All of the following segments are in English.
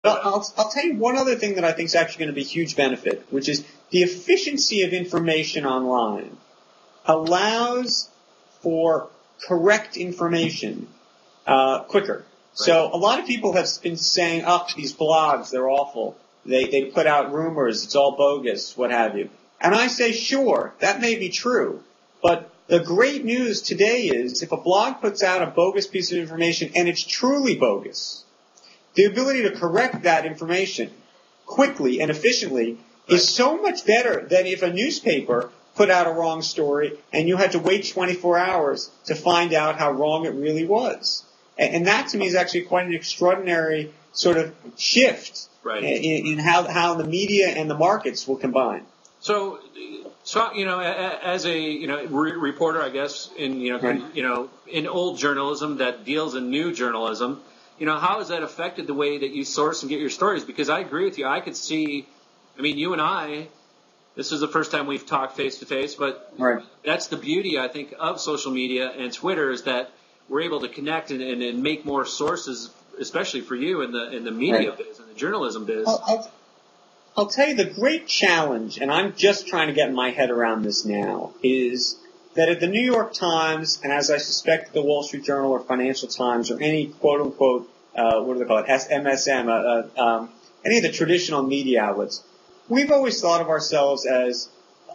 But I'll tell you one other thing that I think is actually going to be a huge benefit, which is the efficiency of information online allows for correct information quicker. Right. So a lot of people have been saying, oh, these blogs, they're awful. They put out rumors, it's all bogus, what have you. And I say, sure, that may be true. But the great news today is if a blog puts out a bogus piece of information and it's truly bogus, the ability to correct that information quickly and efficiently is so much better than if a newspaper put out a wrong story and you had to wait 24 hours to find out how wrong it really was. And that to me is actually quite an extraordinary sort of shift in how the media and the markets will combine. So as a reporter, I guess in old journalism that deals in new journalism, how has that affected the way that you source and get your stories? Because I agree with you. I could see, you and I, this is the first time we've talked face to face, but that's the beauty, I think, of social media and Twitter is that we're able to connect and make more sources, especially for you in the media biz and the journalism biz. I'll tell you the great challenge, and I'm just trying to get my head around this now, is that at the New York Times, and as I suspect the Wall Street Journal or Financial Times or any quote-unquote, what do they call it, MSM, any of the traditional media outlets, we've always thought of ourselves as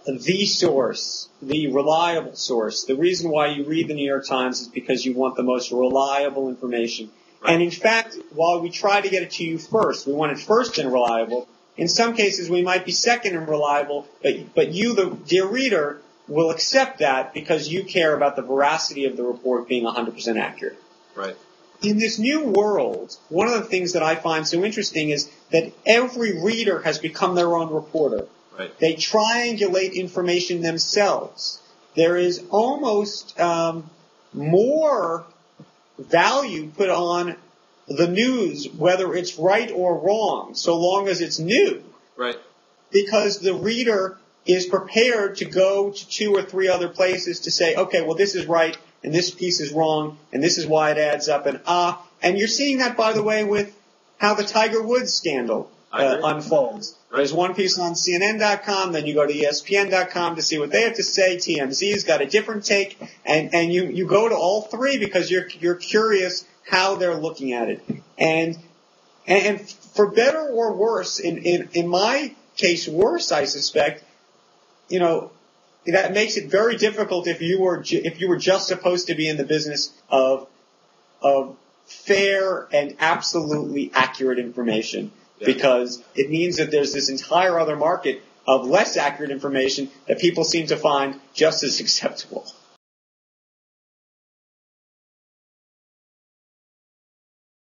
the source, the reliable source. The reason why you read the New York Times is because you want the most reliable information. Right. And in fact, while we try to get it to you first, we want it first and reliable. In some cases, we might be second and reliable, but you, the dear reader, will accept that because you care about the veracity of the report being 100% accurate. Right. In this new world, one of the things that I find so interesting is that every reader has become their own reporter. Right. They triangulate information themselves. There is almost more value put on the news, whether it's right or wrong, so long as it's new. Right. Because the reader is prepared to go to 2 or 3 other places to say, okay, well, this is right, and this piece is wrong, and this is why it adds up, and you're seeing that, by the way, with how the Tiger Woods scandal unfolds. Right. There's one piece on CNN.com, then you go to ESPN.com to see what they have to say. TMZ's got a different take, and you go to all 3 because you're curious how they're looking at it. And for better or worse, in my case, worse, I suspect, that makes it very difficult if you were just supposed to be in the business of fair and absolutely accurate information. Yeah. Because it means that there's this entire other market of less accurate information that people seem to find just as acceptable.